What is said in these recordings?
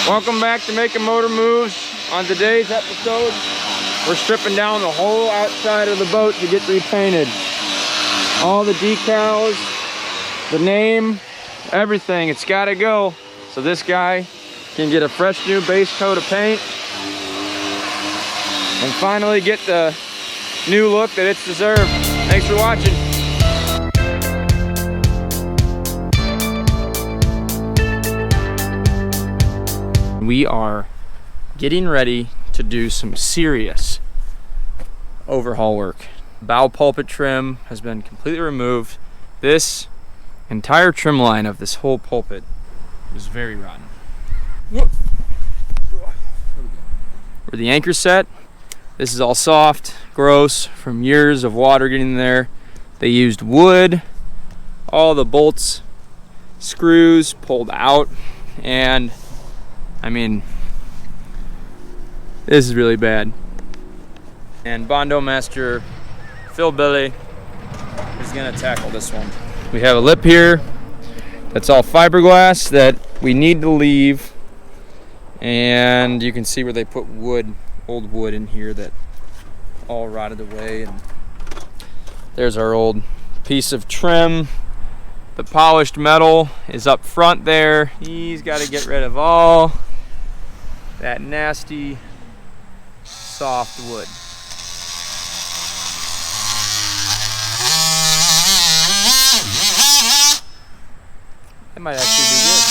Welcome back to Making Motor Moves. On today's episode, we're stripping down the whole outside of the boat to get repainted. All the decals, the name, everything, it's gotta go. So this guy can get a fresh new base coat of paint and finally get the new look that it's deserved. Thanks for watching. We are getting ready to do some serious overhaul work. Bow pulpit trim has been completely removed. This entire trim line of this whole pulpit is very rotten. Where the anchor's set, this is all soft, gross, from years of water getting there. They used wood, all the bolts, screws pulled out, and I mean, this is really bad. And Bondo Master Phil Billy is gonna tackle this one. We have a lip here that's all fiberglass that we need to leave, and you can see where they put wood, old wood in here that all rotted away. And there's our old piece of trim. The polished metal is up front there. He's got to get rid of all that nasty soft wood. That might actually be good.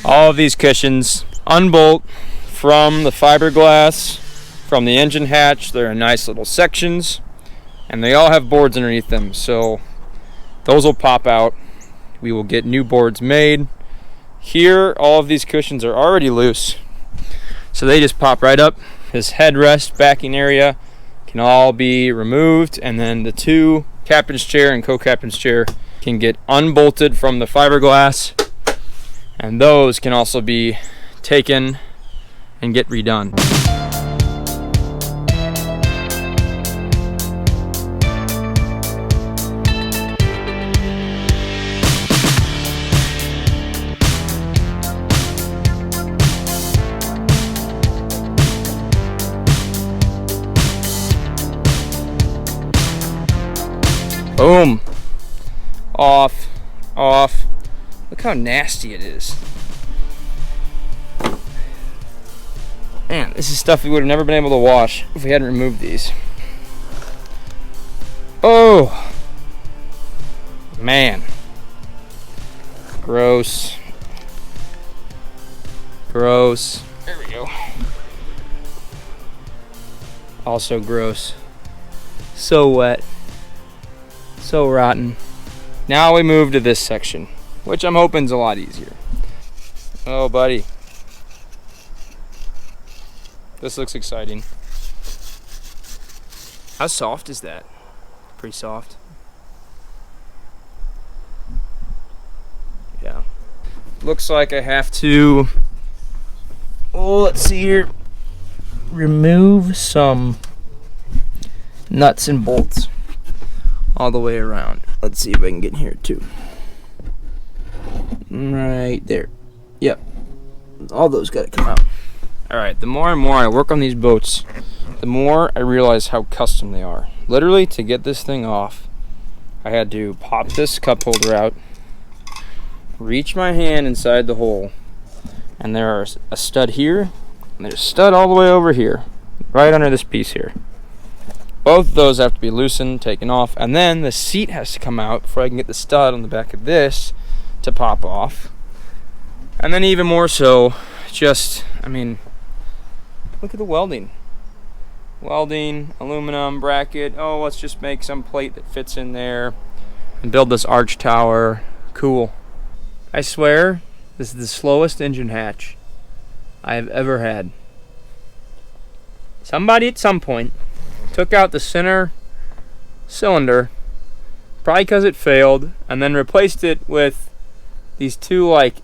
All of these cushions unbolt from the fiberglass from the engine hatch. They're in nice little sections and they all have boards underneath them, so those will pop out. We will get new boards made. Here, all of these cushions are already loose, so they just pop right up. This headrest backing area can all be removed, and then the two captain's chair and co-captain's chair can get unbolted from the fiberglass, and those can also be taken and get redone. Boom. Off. Off. Look how nasty it is. Man, this is stuff we would have never been able to wash if we hadn't removed these. Oh. Man. Gross. Gross. There we go. Also gross. So wet. So rotten. Now we move to this section, which I'm hoping is a lot easier. Oh, buddy. This looks exciting. How soft is that? Pretty soft. Yeah. Looks like I have to, let's see here, remove some nuts and bolts all the way around. Let's see if I can get in here too. Right there. Yep. All those gotta come out. Alright, the more and more I work on these boats, the more I realize how custom they are. Literally, to get this thing off, I had to pop this cup holder out, reach my hand inside the hole, and there's a stud here, and there's a stud all the way over here, right under this piece here. Both of those have to be loosened, taken off, and then the seat has to come out before I can get the stud on the back of this to pop off. And then even more so, just, I mean, look at the welding. Welding, aluminum, bracket. Oh, let's just make some plate that fits in there and build this arch tower. Cool. I swear, this is the slowest engine hatch I have ever had. Somebody at some point took out the center cylinder, probably because it failed, and then replaced it with these two like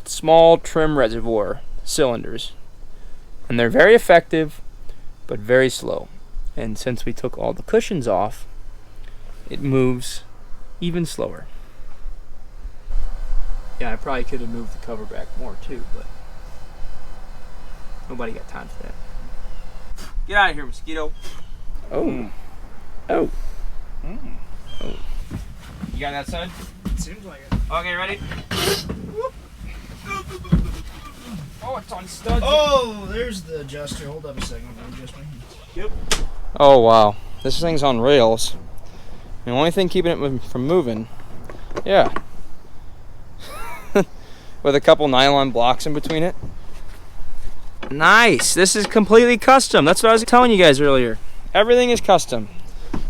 small trim reservoir cylinders, and they're very effective but very slow. And since we took all the cushions off, it moves even slower. Yeah, I probably could have moved the cover back more too, but nobody got time for that. Get out of here, mosquito. Oh. Oh. Oh. You got that side? Seems like it. Okay, ready? Oh, it's on studs. Oh, there's the adjuster. Hold up a second. Adjust my hands. Yep. Oh, wow. This thing's on rails. The only thing keeping it from moving, yeah. With a couple nylon blocks in between it. Nice. This is completely custom. That's what I was telling you guys earlier. Everything is custom.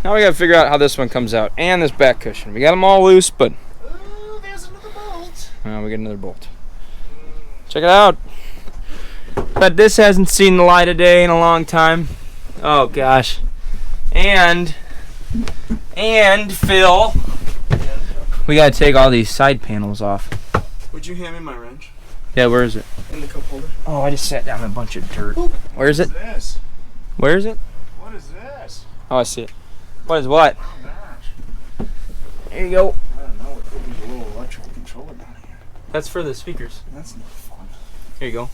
Now we gotta figure out how this one comes out. And this back cushion. We got them all loose, but... Oh, there's another bolt. Oh, we get another bolt. Check it out. But this hasn't seen the light of day in a long time. Oh, gosh. And Phil, we gotta take all these side panels off. Would you hand me my wrench? Yeah, where is it? In the cup holder. Oh, I just sat down in a bunch of dirt. Oop. Where is it? What is this? Where is it? What is this? Oh, I see it. What is what? Oh, gosh. There you go. I don't know. There's a little electrical controller down here. That's for the speakers. That's not fun. Here you go.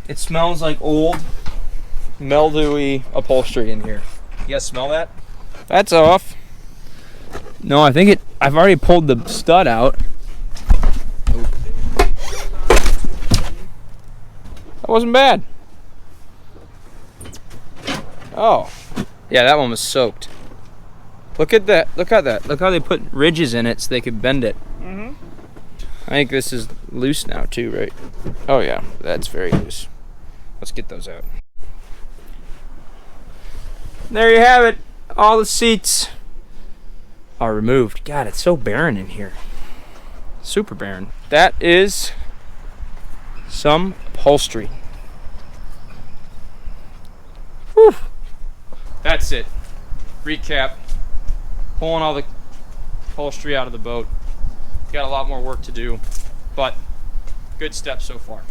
It smells like old, mildewy upholstery in here. You guys smell that? That's off. No, I think I've already pulled the stud out. That wasn't bad. Oh. Yeah, that one was soaked. Look at that. Look at that. Look how they put ridges in it so they could bend it. I think this is loose now too, right? Oh yeah, that's very loose. Let's get those out. There you have it. All the seats are removed. God, it's so barren in here. Super barren. That is some upholstery. Whew. That's it. Recap. Pulling all the upholstery out of the boat. Got a lot more work to do, but good steps so far.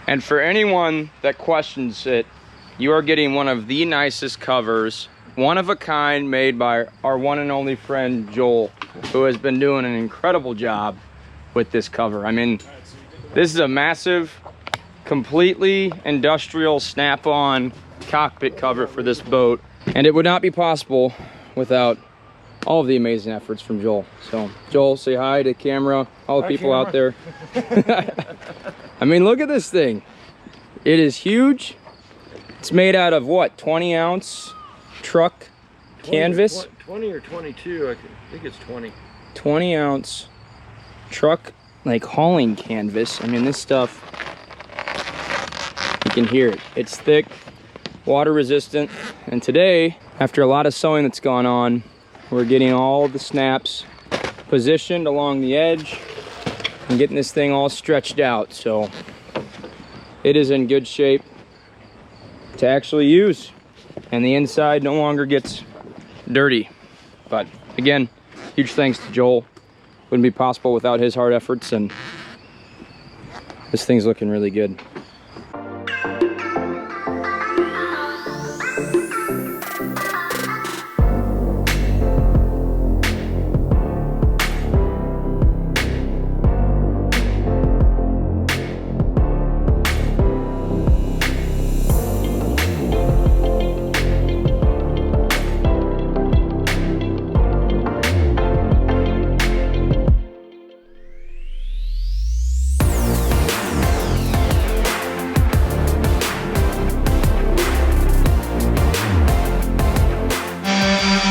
And for anyone that questions it, you are getting one of the nicest covers, one of a kind, made by our one and only friend Joel, who has been doing an incredible job with this cover. I mean, this is a massive, completely industrial snap-on cockpit cover for this boat, and it would not be possible without all of the amazing efforts from Joel. So Joel, say hi to camera, all the people out there. I mean, look at this thing. It is huge. It's made out of what, 20-ounce truck canvas? 20 or 22, I think it's 20. 20-ounce truck, like hauling canvas. I mean, this stuff, you can hear it. It's thick, water resistant. And today, after a lot of sewing that's gone on, we're getting all the snaps positioned along the edge and getting this thing all stretched out. So it is in good shape to actually use. And the inside no longer gets dirty. But again, huge thanks to Joel. Wouldn't be possible without his hard efforts, and this thing's looking really good.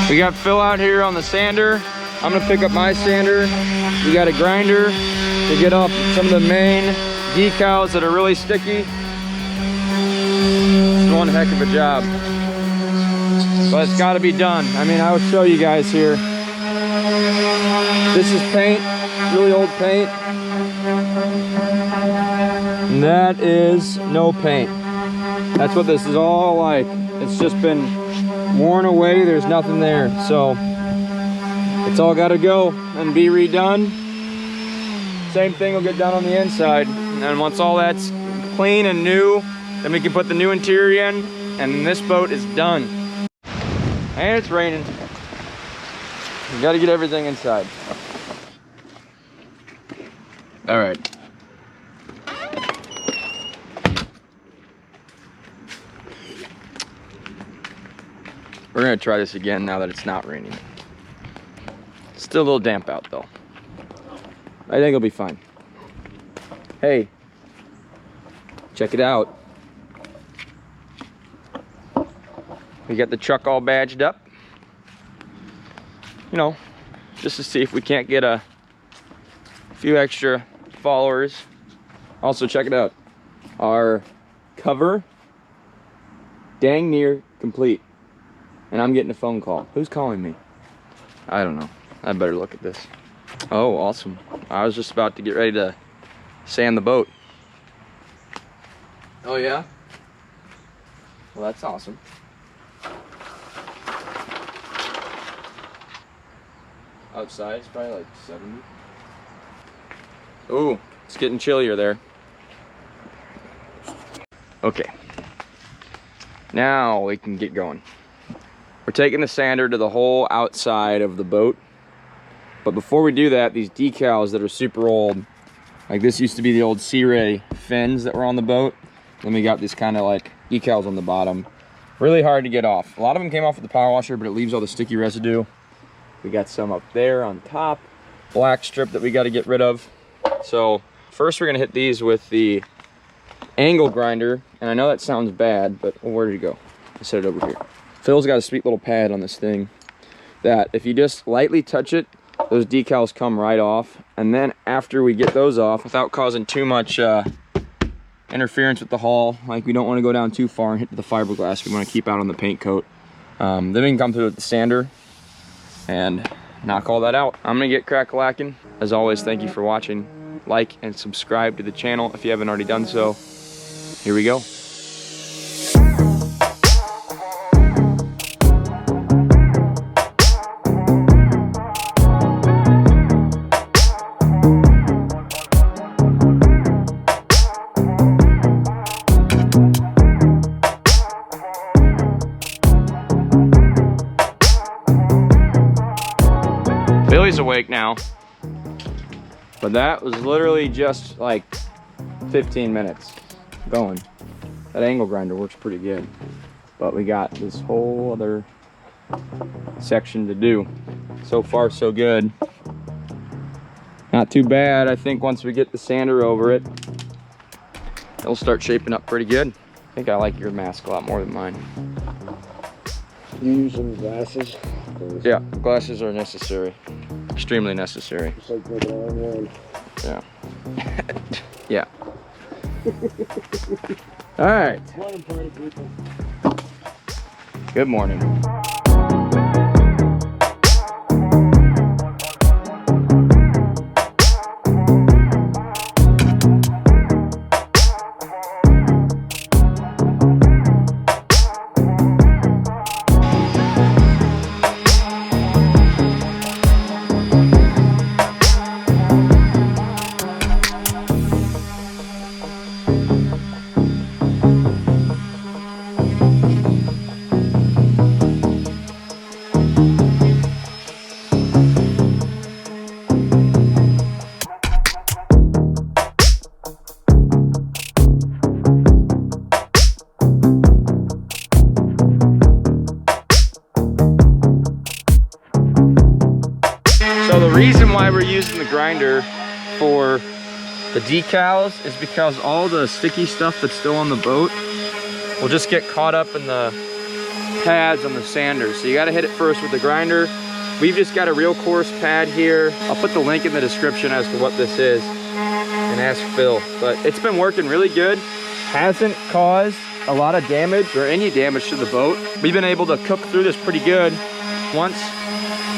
We got Phil out here on the sander. I'm gonna pick up my sander. We got a grinder to get off some of the main decals that are really sticky. It's one heck of a job, but it's gotta be done. I mean, I will show you guys here. This is paint, really old paint. And that is no paint. That's what this is all like. It's just been worn away, there's nothing there. So it's all got to go and be redone. Same thing will get done on the inside. And once all that's clean and new, then we can put the new interior in, and this boat is done. And it's raining. We gotta get everything inside. All right. We're gonna try this again now that it's not raining. It's still a little damp out though. I think it'll be fine. Hey, check it out. We got the truck all badged up. You know, just to see if we can't get a few extra followers. Also, check it out. Our cover, dang near complete. And I'm getting a phone call. Who's calling me? I don't know. I better look at this. Oh, awesome. I was just about to get ready to sand the boat. Oh yeah? Well, that's awesome. Outside it's probably like 70. Ooh, it's getting chillier there. Okay. Now we can get going. We're taking the sander to the whole outside of the boat. But before we do that, these decals that are super old, like this used to be the old Sea Ray fins that were on the boat. Then we got these kind of like decals on the bottom. Really hard to get off. A lot of them came off with the power washer, but it leaves all the sticky residue. We got some up there on top. Black strip that we got to get rid of. So first we're gonna hit these with the angle grinder. And I know that sounds bad, but where did it go? I set it over here. Phil's got a sweet little pad on this thing that if you just lightly touch it, those decals come right off. And then after we get those off, without causing too much interference with the hull, like we don't want to go down too far and hit the fiberglass, we want to keep out on the paint coat. Then we can come through with the sander and knock all that out. I'm gonna get crack-a-lacking. As always, thank you for watching. Like and subscribe to the channel if you haven't already done so. Here we go. Billy's awake now, but that was literally just like 15 minutes going. That angle grinder works pretty good, but we got this whole other section to do. So far so good. Not too bad. I think once we get the sander over it, it'll start shaping up pretty good. I think I like your mask a lot more than mine. You use some glasses? Yeah, glasses are necessary. Extremely necessary. Just like the long one. Yeah. Yeah. All right. Morning, party people. Good morning. So the reason why we're using the grinder for the decals is because all the sticky stuff that's still on the boat will just get caught up in the pads on the sander. So you got to hit it first with the grinder. We've just got a real coarse pad here. I'll put the link in the description as to what this is and ask Phil. But it's been working really good. Hasn't caused a lot of damage or any damage to the boat. We've been able to cook through this pretty good. Once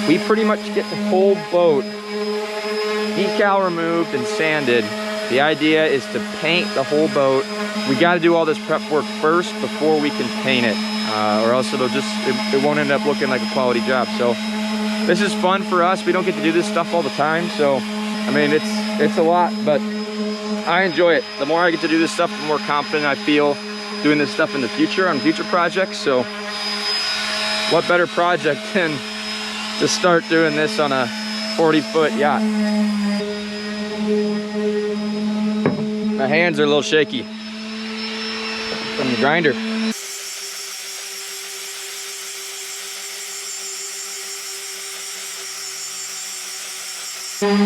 we pretty much get the whole boat decal removed and sanded, the idea is to paint the whole boat. We got to do all this prep work first before we can paint it, or else it won't end up looking like a quality job. So this is fun for us. We don't get to do this stuff all the time, so I mean it's a lot, but I enjoy it. The more I get to do this stuff, the more confident I feel doing this stuff in the future on future projects. So what better project than to start doing this on a 40-foot yacht? My hands are a little shaky from the grinder.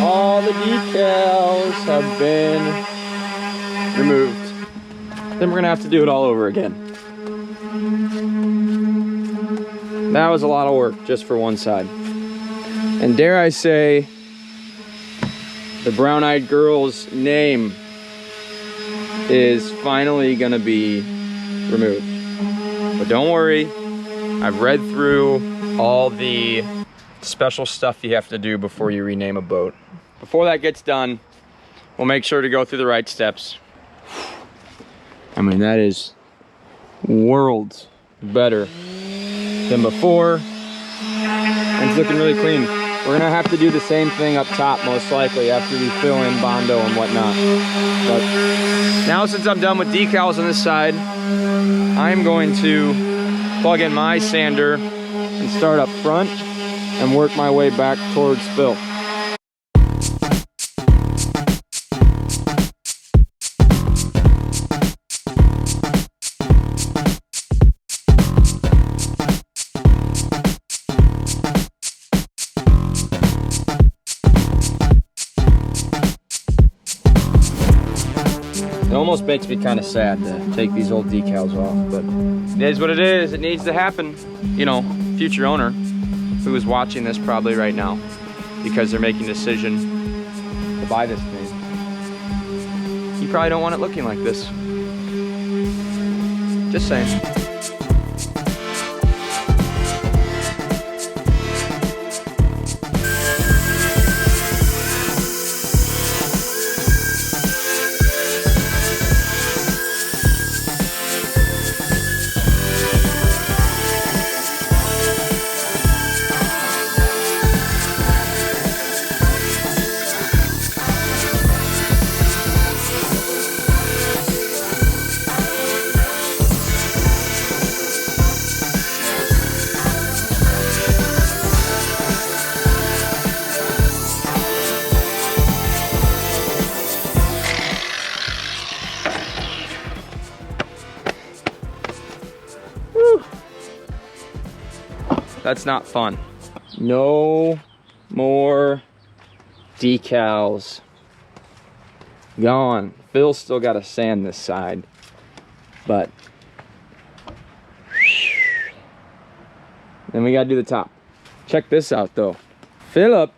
All the decals have been removed. Then we're gonna have to do it all over again. That was a lot of work just for one side. And dare I say, the brown-eyed girl's name is finally gonna be removed. But don't worry, I've read through all the special stuff you have to do before you rename a boat. Before that gets done, we'll make sure to go through the right steps. I mean, that is worlds better than before, and it's looking really clean. We're gonna have to do the same thing up top most likely after we fill in Bondo and whatnot. But now, since I'm done with decals on this side, I'm going to plug in my sander and start up front and work my way back towards fill. It almost makes me kind of sad to take these old decals off, but it is what it is. It needs to happen. You know, future owner who is watching this probably right now because they're making a decision to buy this thing, you probably don't want it looking like this. Just saying. That's not fun. No more decals. Gone. Phil's still got to sand this side, but then we got to do the top. Check this out though. Philip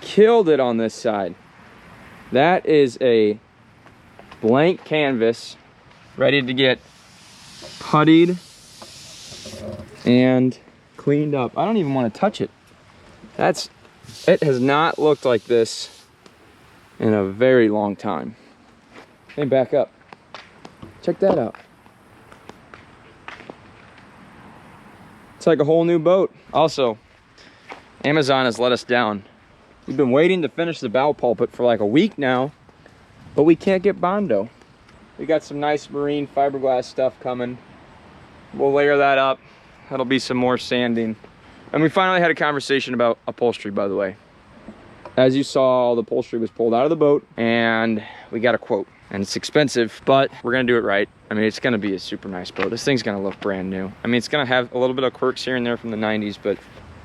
killed it on this side. That is a blank canvas ready to get puttied and cleaned up. I don't even want to touch it. It has not looked like this in a very long time. Hey, back up. Check that out. It's like a whole new boat. Also, Amazon has let us down. We've been waiting to finish the bow pulpit for like a week now, but we can't get Bondo. We got some nice marine fiberglass stuff coming. We'll layer that up. That'll be some more sanding. And we finally had a conversation about upholstery, by the way. As you saw, the upholstery was pulled out of the boat and we got a quote. And it's expensive, but we're gonna do it right. I mean, it's gonna be a super nice boat. This thing's gonna look brand new. I mean, it's gonna have a little bit of quirks here and there from the 90s, but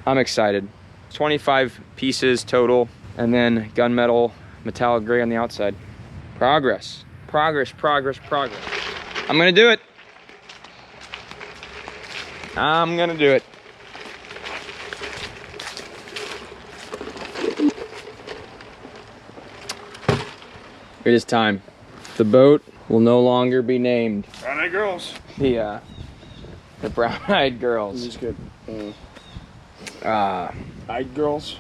I'm excited. 25 pieces total, and then gunmetal metallic gray on the outside. Progress, progress, progress, progress. I'm gonna do it. I'm gonna do it. It is time. The boat will no longer be named Brown-eyed girls. the brown-eyed girls. This is good. Eyed girls.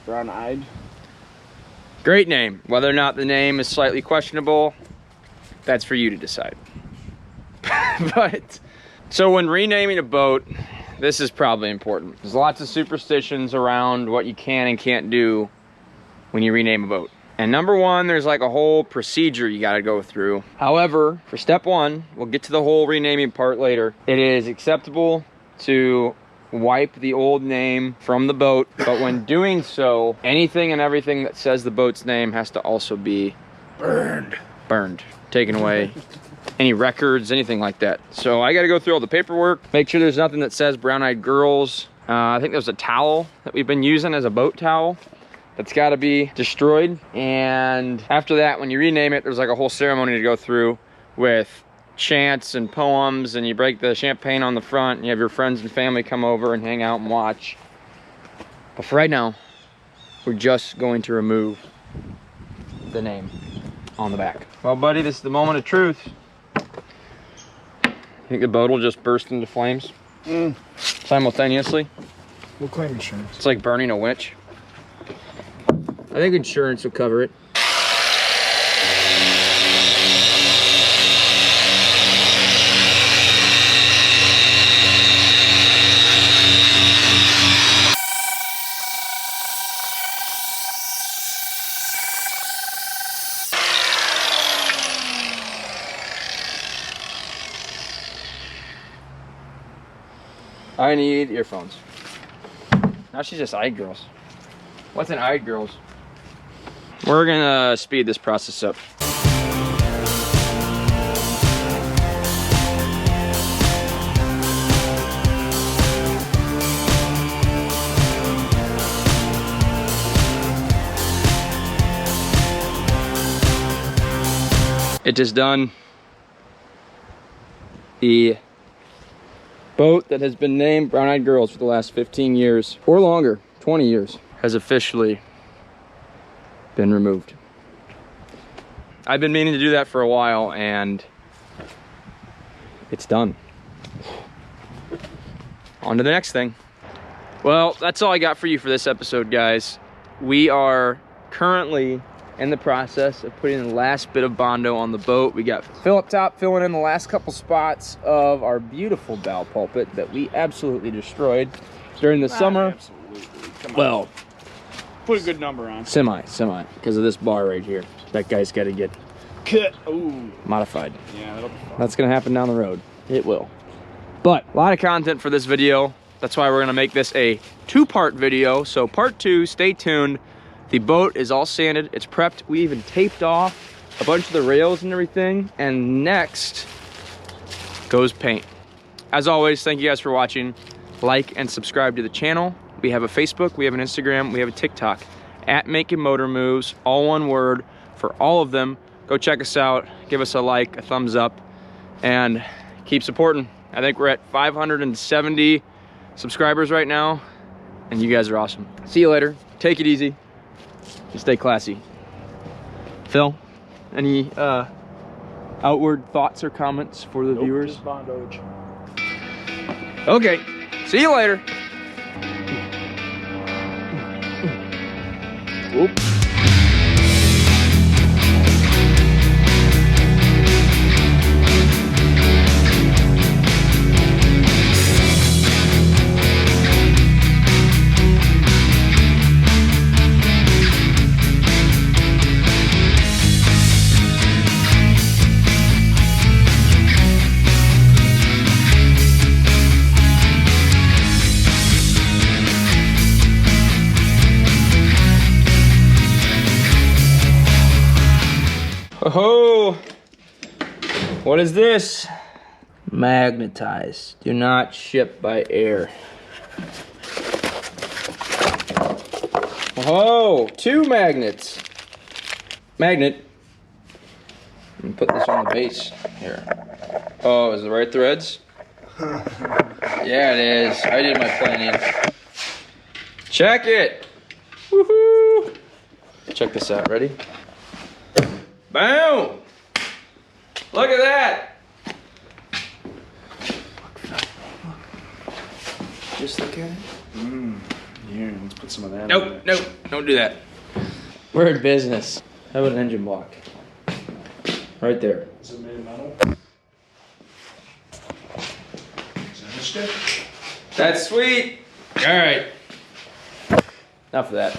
Brown-eyed. Great name. Whether or not the name is slightly questionable, that's for you to decide. But so when renaming a boat, this is probably important. There's lots of superstitions around what you can and can't do when you rename a boat. And number one, there's like a whole procedure you gotta go through. However, for step one, we'll get to the whole renaming part later. It is acceptable to wipe the old name from the boat, but when doing so, anything and everything that says the boat's name has to also be burned, taken away. Any records, anything like that. So I gotta go through all the paperwork, make sure there's nothing that says Brown Eyed Girls. I think there's a towel that we've been using as a boat towel that's got to be destroyed. And after that, when you rename it, there's like a whole ceremony to go through with chants and poems, and you break the champagne on the front, and you have your friends and family come over and hang out and watch. But for right now, we're just going to remove the name on the back. Well, buddy, this is the moment of truth. You think the boat will just burst into flames simultaneously? We'll claim insurance. It's like burning a winch. I think insurance will cover it. I need earphones. Now she's just eyed girls. What's an eyed girls? We're gonna speed this process up. It is done. The boat that has been named Brown Eyed Girls for the last 15 years or longer, 20 years, has officially been removed. I've been meaning to do that for a while, and it's done. On to the next thing. Well, that's all I got for you for this episode, guys. We are currently in the process of putting the last bit of Bondo on the boat. We got Phil up top filling in the last couple spots of our beautiful bow pulpit that we absolutely destroyed during the summer. Absolutely. Come on. Well, Put a good number on. Semi, because of this bar right here. That guy's got to get Cut. Ooh. modified. Yeah, that'll be fun. That's going to happen down the road. It will. But a lot of content for this video. That's why we're going to make this a two-part video. So part two, stay tuned. The boat is all sanded. It's prepped. We even taped off a bunch of the rails and everything. And next goes paint. As always, thank you guys for watching. Like and subscribe to the channel. We have a Facebook, we have an Instagram, we have a TikTok at MakinMotorMoves, all one word for all of them. Go check us out, give us a like, a thumbs up, and keep supporting. I think we're at 570 subscribers right now, and you guys are awesome. See you later. Take it easy and stay classy. Phil, any outward thoughts or comments for the viewers? Just Bondo. Okay, see you later. Oop. Oh, what is this? Magnetized. Do not ship by air. Oh, 2 magnets. Magnet. Let me put this on the base here. Oh, is it the right threads? Yeah, it is. I did my planning. Check it. Woohoo! Check this out. Ready? Boom! Look at that! Just look at it. Here, let's put some of that in Nope, there. nope, don't do that. We're in business. How about an engine block? Right there. Is it made of metal? Is that a stick? That's sweet. All right. Enough of that.